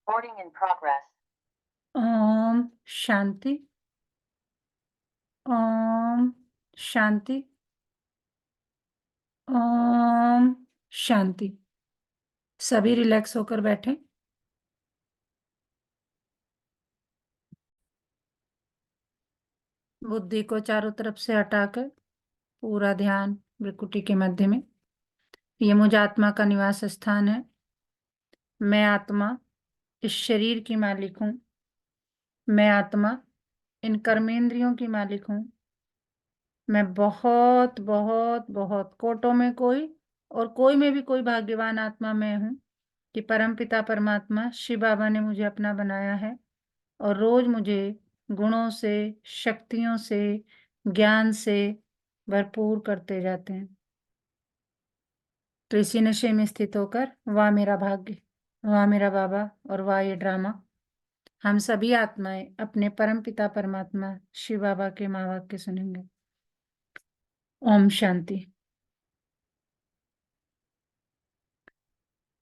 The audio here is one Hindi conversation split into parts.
Recording in progress. Om Shanti. Om Shanti. Om Shanti. सभी रिलैक्स होकर बैठे। बुद्धि को चारों तरफ से हटाकर पूरा ध्यान भ्रुकुटी के मध्य में। ये मुझ आत्मा का निवास स्थान है। मैं आत्मा इस शरीर की मालिक हूँ। मैं आत्मा इन कर्मेंद्रियों की मालिक हूँ। मैं बहुत बहुत बहुत कोटों में कोई और कोई में भी कोई भाग्यवान आत्मा मैं हूँ कि परमपिता परमात्मा शिव बाबा ने मुझे अपना बनाया है और रोज मुझे गुणों से, शक्तियों से, ज्ञान से भरपूर करते जाते हैं। तो इसी नशे में स्थित होकर वाह मेरा भाग्य, वाह मेरा बाबा और वाह ये ड्रामा, हम सभी आत्माएं अपने परमपिता परमात्मा शिव बाबा के महावाक्य सुनेंगे। ओम शांति।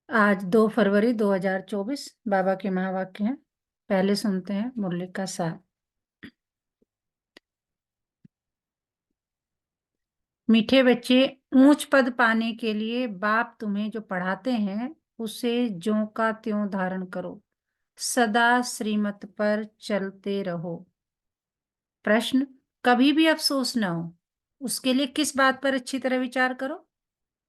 आज 2 फरवरी 2024 बाबा के महावाक्य हैं। पहले सुनते हैं मुरली का सार। मीठे बच्चे, ऊंच पद पाने के लिए बाप तुम्हें जो पढ़ाते हैं उसे ज्यों का त्यों धारण करो, सदा श्रीमत पर चलते रहो। प्रश्न, कभी भी अफसोस न हो उसके लिए किस बात पर अच्छी तरह विचार करो।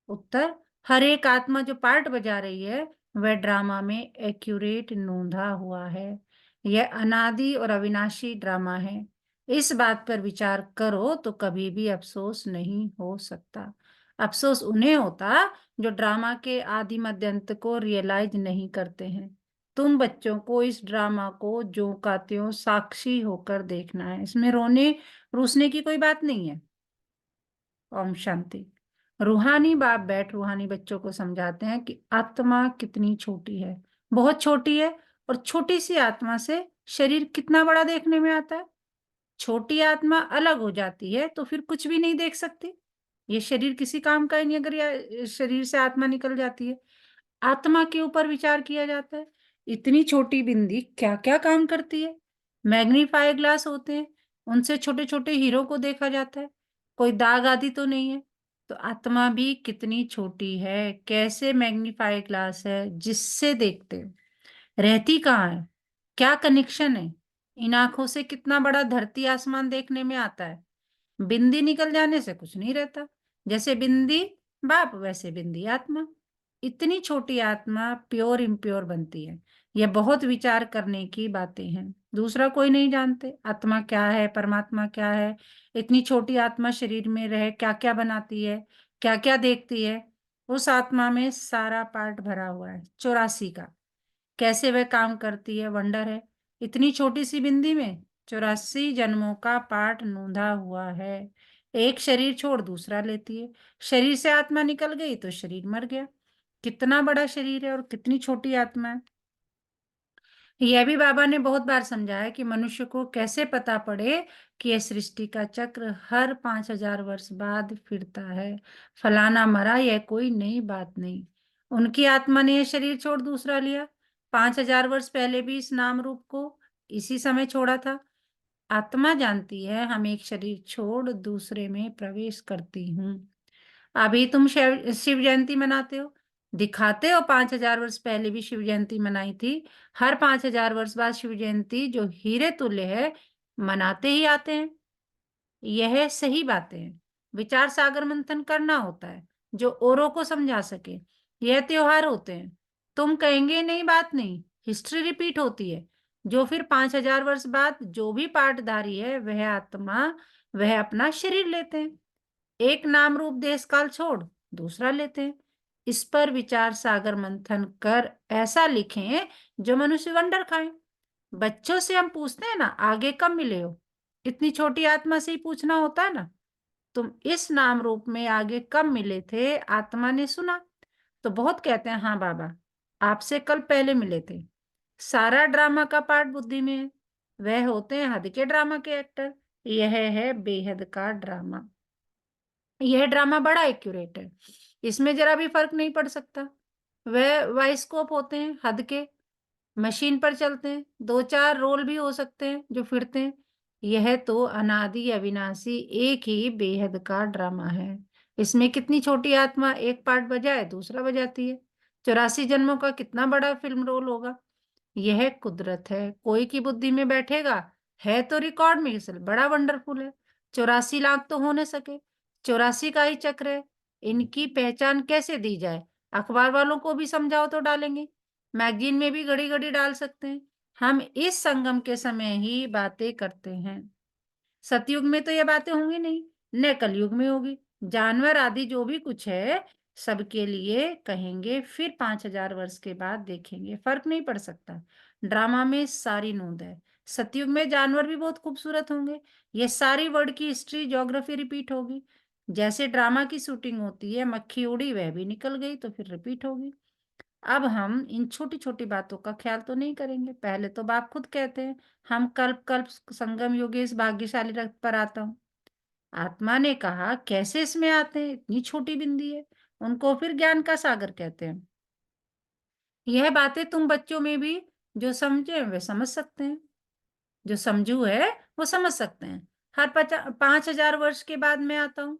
उत्तर, हर एक आत्मा जो पार्ट बजा रही है वह ड्रामा में एक्यूरेट नोंधा हुआ है। यह अनादि और अविनाशी ड्रामा है। इस बात पर विचार करो तो कभी भी अफसोस नहीं हो सकता। अफसोस उन्हें होता जो ड्रामा के आदि मध्य अंत को रियलाइज नहीं करते हैं। तुम बच्चों को इस ड्रामा को ज्यों का त्यों साक्षी होकर देखना है। इसमें रोने रूसने की कोई बात नहीं है। ओम शांति। रूहानी बाप बैठ रूहानी बच्चों को समझाते हैं कि आत्मा कितनी छोटी है, बहुत छोटी है, और छोटी सी आत्मा से शरीर कितना बड़ा देखने में आता है। छोटी आत्मा अलग हो जाती है तो फिर कुछ भी नहीं देख सकती। ये शरीर किसी काम का ही नहीं अगर यह शरीर से आत्मा निकल जाती है। आत्मा के ऊपर विचार किया जाता है। इतनी छोटी बिंदी क्या क्या काम करती है। मैग्नीफाई ग्लास होते हैं, उनसे छोटे छोटे हीरो को देखा जाता है, कोई दाग आदि तो नहीं है। तो आत्मा भी कितनी छोटी है, कैसे मैग्नीफाई ग्लास है जिससे देखते हो। रहती कहाँ है, क्या कनेक्शन है। इन आंखों से कितना बड़ा धरती आसमान देखने में आता है। बिंदी निकल जाने से कुछ नहीं रहता। जैसे बिंदी बाप वैसे बिंदी आत्मा। इतनी छोटी आत्मा प्योर इम्प्योर बनती है। यह बहुत विचार करने की बातें हैं। दूसरा कोई नहीं जानते आत्मा क्या है, परमात्मा क्या है। इतनी छोटी आत्मा शरीर में रह क्या क्या बनाती है, क्या क्या देखती है। उस आत्मा में सारा पार्ट भरा हुआ है 84 का। कैसे वह काम करती है, वंडर है। इतनी छोटी सी बिंदी में 84 जन्मों का पाठ नोंधा हुआ है। एक शरीर छोड़ दूसरा लेती है। शरीर से आत्मा निकल गई तो शरीर मर गया। कितना बड़ा शरीर है और कितनी छोटी आत्मा है। यह भी बाबा ने बहुत बार समझाया कि मनुष्य को कैसे पता पड़े कि यह सृष्टि का चक्र हर 5000 वर्ष बाद फिरता है। फलाना मरा, यह कोई नई बात नहीं। उनकी आत्मा ने यह शरीर छोड़ दूसरा लिया। 5000 वर्ष पहले भी इस नाम रूप को इसी समय छोड़ा था। आत्मा जानती है हम एक शरीर छोड़ दूसरे में प्रवेश करती हूँ। अभी तुम शिव जयंती मनाते हो, दिखाते हो 5000 वर्ष पहले भी शिव जयंती मनाई थी। हर 5000 वर्ष बाद शिव जयंती जो हीरे तुल्य है मनाते ही आते हैं। यह सही बातें हैं। विचार सागर मंथन करना होता है जो औरों को समझा सके। यह त्योहार होते हैं। तुम कहेंगे नहीं, बात नहीं, हिस्ट्री रिपीट होती है। जो फिर 5000 वर्ष बाद जो भी पाठधारी है वह आत्मा, वह अपना शरीर लेते हैं। एक नाम रूप देश काल छोड़ दूसरा लेते हैं। इस पर विचार सागर मंथन कर ऐसा लिखें जो मनुष्य वंडर खाए। बच्चों से हम पूछते हैं ना, आगे कब मिले हो। इतनी छोटी आत्मा से ही पूछना होता है ना, तुम इस नाम रूप में आगे कब मिले थे। आत्मा ने सुना तो बहुत कहते हैं हाँ बाबा आपसे कल पहले मिले थे। सारा ड्रामा का पार्ट बुद्धि में है। वह होते हैं हद के ड्रामा के एक्टर। यह है बेहद का ड्रामा। यह ड्रामा बड़ा एक्यूरेट है, इसमें जरा भी फर्क नहीं पड़ सकता। वह वाइस्कोप होते हैं हद के। मशीन पर चलते हैं, 2-4 रोल भी हो सकते हैं जो फिरते हैं। यह तो अनादि अविनाशी एक ही बेहद का ड्रामा है। इसमें कितनी छोटी आत्मा एक पार्ट बजाए दूसरा बजाती है। 84 जन्मों का कितना बड़ा फिल्म रोल होगा। यह कुदरत है, कोई की बुद्धि में बैठेगा। है तो रिकॉर्ड में इसे बड़ा वंडरफुल है। 84 लाख तो हो न सके, 84 का ही चक्र है। इनकी पहचान कैसे दी जाए? अखबार वालों को भी समझाओ तो डालेंगे, मैगजीन में भी घड़ी घड़ी डाल सकते हैं। हम इस संगम के समय ही बातें करते हैं। सतयुग में तो ये बातें होंगी नहीं, न कलयुग में होगी। जानवर आदि जो भी कुछ है सबके लिए कहेंगे, फिर 5000 वर्ष के बाद देखेंगे, फर्क नहीं पड़ सकता। ड्रामा में सारी नूंद है। सतयुग में जानवर भी बहुत खूबसूरत होंगे। ये सारी वर्ल्ड की हिस्ट्री ज्योग्राफी रिपीट होगी। जैसे ड्रामा की शूटिंग होती है, मक्खी उड़ी वह भी निकल गई तो फिर रिपीट होगी। अब हम इन छोटी छोटी बातों का ख्याल तो नहीं करेंगे। पहले तो बाप खुद कहते हैं, हम कल्प कल्प संगम योगेश भाग्यशाली रथ पर आता हूँ। आत्मा ने कहा, कैसे इसमें आते हैं, इतनी छोटी बिंदी है। उनको फिर ज्ञान का सागर कहते हैं। यह बातें तुम बच्चों में भी जो समझे वे समझ सकते हैं, जो समझू है वो समझ सकते हैं। हर 5000 वर्ष के बाद मैं आता हूँ।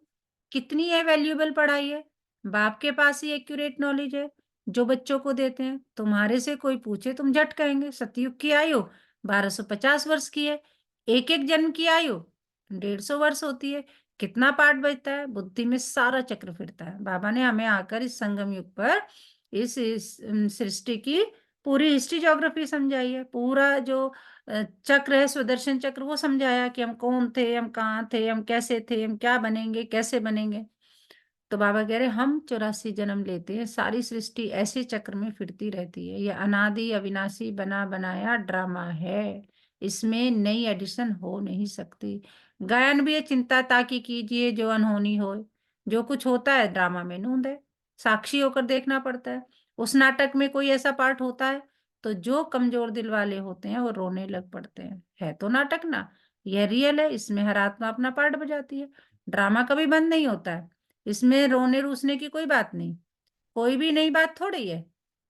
कितनी है वैल्यूएबल पढ़ाई है। बाप के पास ही एक्यूरेट नॉलेज है जो बच्चों को देते हैं। तुम्हारे से कोई पूछे तुम झट कहेंगे। सतयुग की आयु 1250 वर्ष की है। एक एक जन्म की आयु 150 वर्ष होती है। कितना पार्ट बचता है, बुद्धि में सारा चक्र फिरता है। बाबा ने हमें आकर इस संगम युग पर इस सृष्टि की पूरी हिस्ट्री ज्योग्राफी समझाई है। पूरा जो चक्र है, सुदर्शन चक्र, वो समझाया कि हम कौन थे, हम कहाँ थे, हम कैसे थे, हम क्या बनेंगे, कैसे बनेंगे। तो बाबा कह रहे हम 84 जन्म लेते हैं, सारी सृष्टि ऐसे चक्र में फिरती रहती है। ये अनादि अविनाशी बना बनाया ड्रामा है। इसमें नई एडिशन हो नहीं सकती। गायन भी ये चिंता ताकि कीजिए जो अनहोनी हो। जो कुछ होता है ड्रामा में नूंद है, साक्षी होकर देखना पड़ता है। उस नाटक में कोई ऐसा पार्ट होता है तो जो कमजोर दिल वाले होते हैं वो रोने लग पड़ते हैं। है तो नाटक ना, यह रियल है। इसमें हर आत्मा अपना पार्ट बजाती है। ड्रामा कभी बंद नहीं होता है। इसमें रोने रूसने की कोई बात नहीं, कोई भी नई बात थोड़ी है।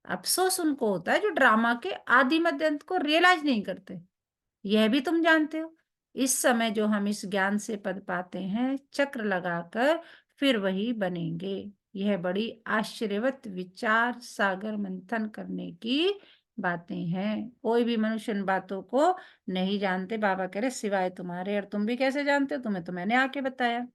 अफसोस उनको होता है जो ड्रामा के आदि मध्य अंत को रियलाइज नहीं करते। यह भी तुम जानते हो। इस समय जो हम इस ज्ञान से पद पाते हैं, चक्र लगाकर फिर वही बनेंगे। यह बड़ी आश्चर्यवत विचार सागर मंथन करने की बातें हैं। कोई भी मनुष्य इन बातों को नहीं जानते। बाबा कह रहे सिवाय तुम्हारे। और तुम भी कैसे जानते हो? तुम्हें तो मैंने आके बताया।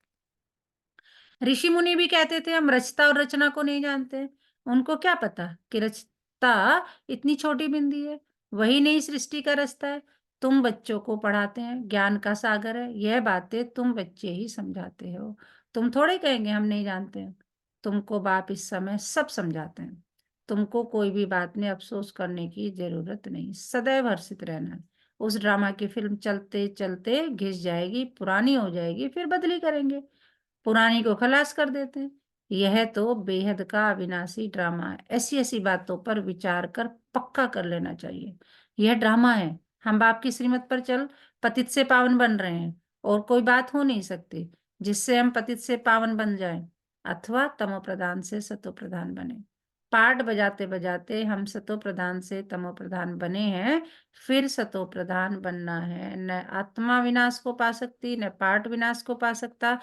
ऋषि मुनि भी कहते थे हम रचता और रचना को नहीं जानते। उनको क्या पता कि रचता इतनी छोटी बिंदी है, वही नई सृष्टि का रास्ता है। तुम बच्चों को पढ़ाते हैं, ज्ञान का सागर है। यह बातें तुम बच्चे ही समझाते हो। तुम थोड़े कहेंगे हम नहीं जानते हैं। तुमको बाप इस समय सब समझाते हैं। तुमको कोई भी बात में अफसोस करने की जरूरत नहीं, सदैव हर्षित रहना। उस ड्रामा की फिल्म चलते चलते घिस जाएगी, पुरानी हो जाएगी, फिर बदली करेंगे, पुरानी को खलास कर देते हैं। यह तो बेहद का अविनाशी ड्रामा है। ऐसी ऐसी बातों पर विचार कर पक्का कर लेना चाहिए। यह ड्रामा है। हम बाप की श्रीमत पर चल पतित से पावन बन रहे हैं, और कोई बात हो नहीं सकती जिससे हम पतित से पावन बन जाएं अथवा तमो प्रधान से सतो प्रधान बने। पाठ बजाते बजाते हम सतो प्रधान से तमो प्रधान बने हैं, फिर सतो प्रधान बनना है। न आत्मा विनाश को पा सकती, न पाठ विनाश को पा सकता।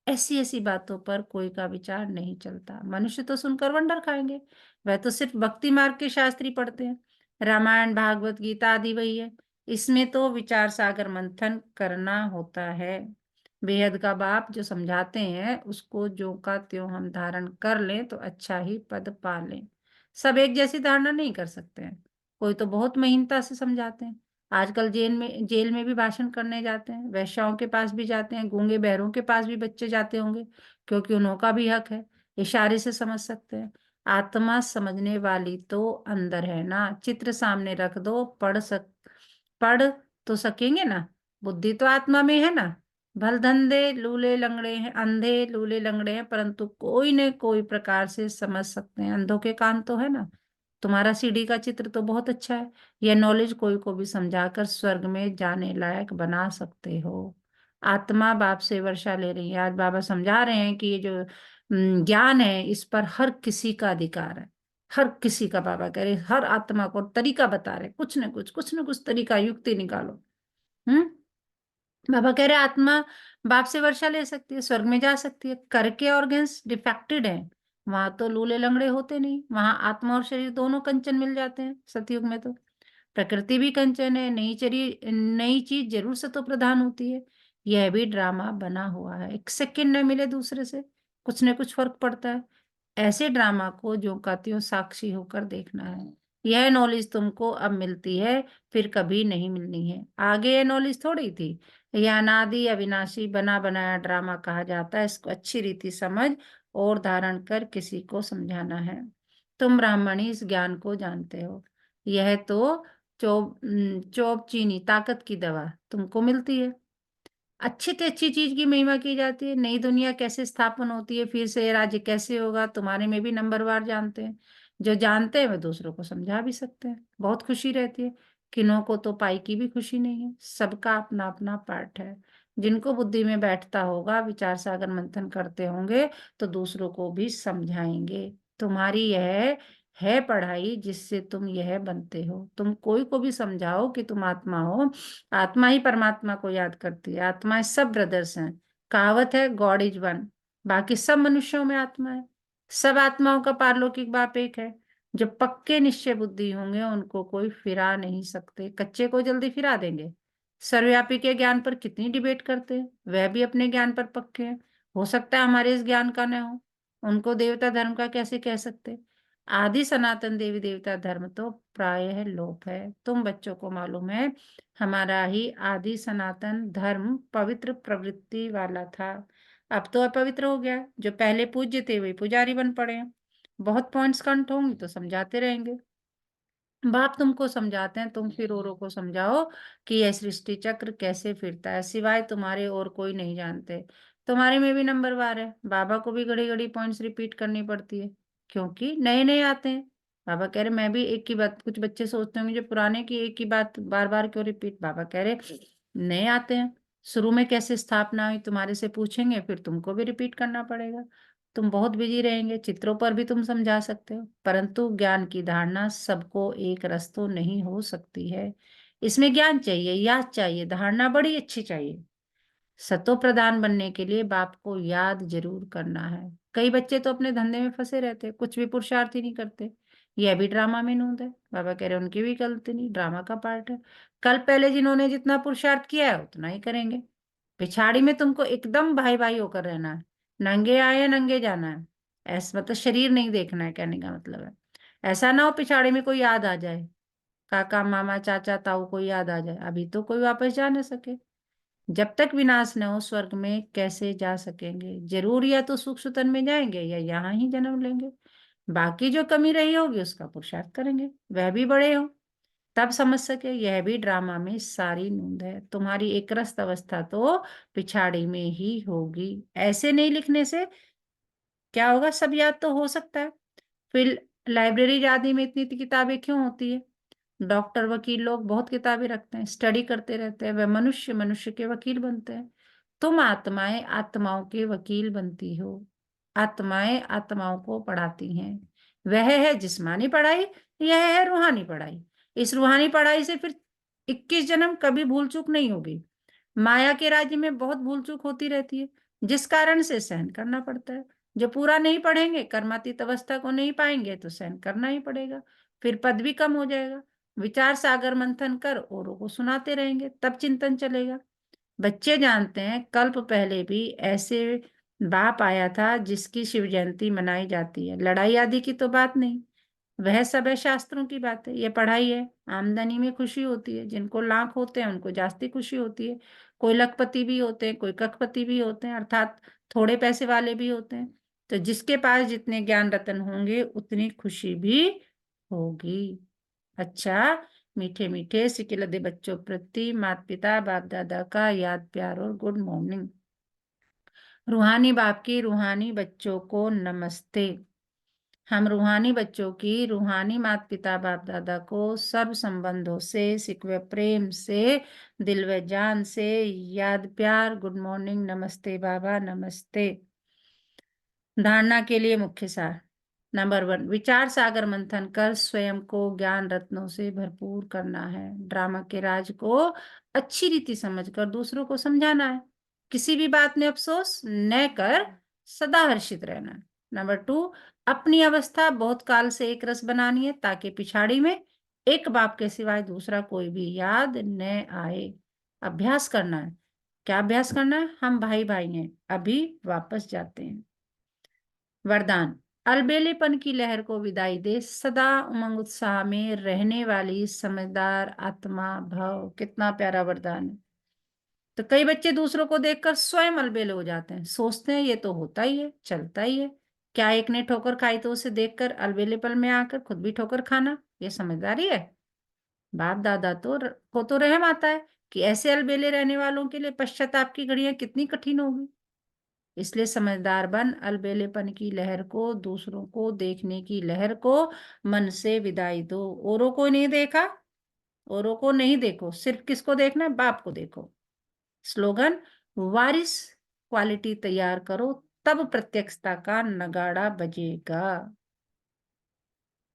ऐसी ऐसी बातों पर कोई का विचार नहीं चलता। मनुष्य तो सुनकर वंडर खाएंगे। वह तो सिर्फ भक्ति मार्ग के शास्त्री पढ़ते हैं। रामायण भागवत गीता आदि वही है। इसमें तो विचार सागर मंथन करना होता है। बेहद का बाप जो समझाते हैं उसको जो का त्यों हम धारण कर लें तो अच्छा ही पद पा लें। सब एक जैसी धारणा नहीं कर सकते हैं। कोई तो बहुत महीनता से समझाते हैं। आजकल जेल में भी भाषण करने जाते हैं, वैश्याओं के पास भी जाते हैं, गूंगे बहरों के पास भी बच्चे जाते होंगे, क्योंकि उनका भी हक है। इशारे से समझ सकते हैं। आत्मा समझने वाली तो अंदर है ना। चित्र सामने रख दो, पढ़ तो सकेंगे ना। बुद्धि तो आत्मा में है ना। भल धंधे लूले लंगड़े हैं, अंधे लूले लंगड़े हैं, परंतु कोई न कोई प्रकार से समझ सकते हैं। अंधों के कान तो है ना। तुम्हारा सीढ़ी का चित्र तो बहुत अच्छा है। यह नॉलेज कोई को भी समझाकर स्वर्ग में जाने लायक बना सकते हो। आत्मा बाप से वर्षा ले रही है। आज बाबा समझा रहे हैं कि ये जो ज्ञान है इस पर हर किसी का अधिकार है। हर किसी का बाबा कह रहे, हर आत्मा को तरीका बता रहे, कुछ न कुछ तरीका, युक्ति निकालो। हम्म। बाबा कह रहे आत्मा बाप से वर्षा ले सकती है, स्वर्ग में जा सकती है, करके ऑर्गन्स डिफेक्टेड है, वहां तो लूले लंगड़े होते नहीं, वहां आत्मा और शरीर दोनों कंचन मिल जाते हैं सतयुग में। तो प्रकृति भी कंचन है, नई चीज जरूर सतो प्रधान होती है। यह भी ड्रामा बना हुआ है, एक सेकंड न मिले दूसरे से, कुछ न कुछ फर्क पड़ता है। ऐसे ड्रामा को जो का त्यों साक्षी होकर देखना है। यह नॉलेज तुमको अब मिलती है, फिर कभी नहीं मिलनी है। आगे यह नॉलेज थोड़ी थी। यह अनादि अविनाशी बना बनाया ड्रामा कहा जाता है। इसको अच्छी रीति समझ और धारण कर किसी को समझाना है। तुम ब्राह्मणी इस ज्ञान को जानते हो। यह तो चौब चीनी ताकत की दवा तुमको मिलती है। अच्छी से अच्छी चीज की महिमा की जाती है। नई दुनिया कैसे स्थापन होती है, फिर से राज्य कैसे होगा, तुम्हारे में भी नंबरवार जानते हैं। जो जानते हैं वे दूसरों को समझा भी सकते हैं, बहुत खुशी रहती है। किन्हों को तो पाई की भी खुशी नहीं है। सबका अपना अपना पार्ट है। जिनको बुद्धि में बैठता होगा, विचार सागर मंथन करते होंगे, तो दूसरों को भी समझाएंगे। तुम्हारी यह है पढ़ाई जिससे तुम यह बनते हो। तुम कोई को भी समझाओ कि तुम आत्मा हो। आत्मा ही परमात्मा को याद करती है। आत्माएं सब ब्रदर्स हैं। कहावत है गॉड इज वन। बाकी सब मनुष्यों में आत्मा है। सब आत्माओं का पारलौकिक बाप एक है। जो पक्के निश्चय बुद्धि होंगे उनको कोई फिरा नहीं सकते, कच्चे को जल्दी फिरा देंगे। सर्वव्यापी के ज्ञान पर कितनी डिबेट करते हैं, वह भी अपने ज्ञान पर पक्के हैं। हो सकता है हमारे इस ज्ञान का न हो। उनको देवता धर्म का कैसे कह सकते। आदि सनातन देवी देवता धर्म तो प्रायः लोप है। तुम बच्चों को मालूम है हमारा ही आदि सनातन धर्म पवित्र प्रवृत्ति वाला था। अब तो अपवित्र हो गया। जो पहले पूज्य थे वही पुजारी बन पड़े हैं। बहुत पॉइंट्स कंट होंगे तो समझाते रहेंगे। बाप तुमको समझाते हैं, तुम फिर औरों को समझाओ कि यह सृष्टि चक्र कैसे फिरता है। सिवाय तुम्हारे और कोई नहीं जानते। तुम्हारे में भी नंबरवार है। बाबा को भी घड़ी घड़ी पॉइंट्स रिपीट करनी पड़ती है, क्योंकि नए नए आते हैं। बाबा कह रहे मैं भी एक ही बात, कुछ बच्चे सोचते होंगे जो पुराने की एक ही बात बार बार क्यों रिपीट। बाबा कह रहे नए आते हैं, शुरू में कैसे स्थापना हुई तुम्हारे से पूछेंगे, फिर तुमको भी रिपीट करना पड़ेगा। तुम बहुत बिजी रहेंगे, चित्रों पर भी तुम समझा सकते हो, परंतु ज्ञान की धारणा सबको एक रस तो नहीं हो सकती है। इसमें ज्ञान चाहिए, याद चाहिए, धारणा बड़ी अच्छी चाहिए। सतो प्रधान बनने के लिए बाप को याद जरूर करना है। कई बच्चे तो अपने धंधे में फंसे रहते, कुछ भी पुरुषार्थ ही नहीं करते। यह भी ड्रामा में नूंद है। बाबा कह रहे उनकी भी गलती नहीं, ड्रामा का पार्ट है। कल पहले जिन्होंने जितना पुरुषार्थ किया है उतना ही करेंगे। पिछाड़ी में तुमको एकदम भाई भाई होकर रहना है। नंगे आए नंगे जाना है। ऐसा मतलब शरीर नहीं देखना है, कहने का मतलब है। ऐसा ना हो पिछाड़ी में कोई याद आ जाए, काका मामा चाचा ताऊ कोई याद आ जाए, अभी तो कोई वापस जा ना सके। जब तक विनाश न हो स्वर्ग में कैसे जा सकेंगे। जरूर या तो सुख सुतन में जाएंगे या यहाँ ही जन्म लेंगे। बाकी जो कमी रही होगी उसका पुरुषार्थ करेंगे, वह भी बड़े हो तब समझ सके। यह भी ड्रामा में सारी नूंद है। तुम्हारी एकरस अवस्था तो पिछाड़ी में ही होगी। ऐसे नहीं लिखने से क्या होगा, सब याद तो हो सकता है, फिर लाइब्रेरी आदि में इतनी इतनी किताबें क्यों होती है। डॉक्टर वकील लोग बहुत किताबें रखते हैं, स्टडी करते रहते हैं, वे मनुष्य मनुष्य के वकील बनते हैं। तुम आत्माएं आत्माओं के वकील बनती हो। आत्माएं आत्माओं को पढ़ाती हैं। वह है जिस्मानी पढ़ाई, यह है रूहानी पढ़ाई। इस रूहानी पढ़ाई से फिर 21 जन्म कभी भूल चूक नहीं होगी। माया के राज्य में बहुत भूल चूक होती रहती है, जिस कारण से सहन करना पड़ता है। जो पूरा नहीं पढ़ेंगे, कर्मातीत अवस्था को नहीं पाएंगे, तो सहन करना ही पड़ेगा। फिर पद भी कम हो जाएगा। विचार सागर मंथन कर औरों को सुनाते रहेंगे, तब चिंतन चलेगा। बच्चे जानते हैं कल्प पहले भी ऐसे बाप आया था जिसकी शिव जयंती मनाई जाती है। लड़ाई आदि की तो बात नहीं, वह सब है शास्त्रों की बात है। ये पढ़ाई है। आमदनी में खुशी होती है, जिनको लाख होते हैं उनको जास्ती खुशी होती है। कोई लखपति भी होते हैं, कोई कखपति भी होते हैं, अर्थात थोड़े पैसे वाले भी होते हैं। तो जिसके पास जितने ज्ञान रतन होंगे उतनी खुशी भी होगी। अच्छा, मीठे मीठे सिकिलदे बच्चों प्रति माता पिता बाप दादा का याद प्यार और गुड मॉर्निंग। रूहानी बाप की रूहानी बच्चों को नमस्ते। हम रूहानी बच्चों की रूहानी माता पिता बाप दादा को सर्व संबंधों से सिकवे प्रेम से दिल व जान से याद प्यार गुड मॉर्निंग नमस्ते बाबा नमस्ते। धारणा के लिए मुख्य सार। नंबर 1, विचार सागर मंथन कर स्वयं को ज्ञान रत्नों से भरपूर करना है। ड्रामा के राज को अच्छी रीति समझकर दूसरों को समझाना है। किसी भी बात में अफसोस न कर सदा हर्षित रहना है। नंबर 2, अपनी अवस्था बहुत काल से एक रस बनानी है ताकि पिछाड़ी में एक बाप के सिवाय दूसरा कोई भी याद न आए। अभ्यास करना है। क्या अभ्यास करना है? हम भाई भाई हैं, अभी वापस जाते हैं। वरदान, अलबेलेपन की लहर को विदाई दे, सदा उमंग उत्साह में रहने वाली समझदार आत्मा भव। कितना प्यारा वरदान है। तो कई बच्चे दूसरों को देखकर स्वयं अलबेले हो जाते हैं, सोचते हैं ये तो होता ही है, चलता ही है। क्या एक ने ठोकर खाई तो उसे देखकर अलबेलेपन में आकर खुद भी ठोकर खाना, ये समझदारी है? बाप दादा को तो रहम आता है कि ऐसे अलबेले रहने वालों के लिए पश्चाताप की घड़ियां कितनी कठिन होगी। इसलिए समझदार बन, अलबेलेपन की लहर को, दूसरों को देखने की लहर को मन से विदाई दो। औरों को नहीं देखा, औरों को नहीं देखो, सिर्फ किसको देखना है? बाप को देखो। स्लोगन, वारिस क्वालिटी तैयार करो, तब प्रत्यक्षता का नगाड़ा बजेगा।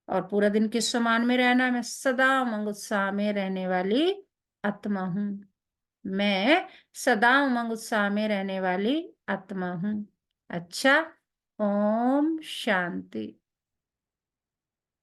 और पूरा दिन किस समान में रहना? मैं सदा उमंग उत्साह में रहने वाली आत्मा हूं। मैं सदा उमंग उत्साह में रहने वाली आत्मा हूं। अच्छा, ओम शांति।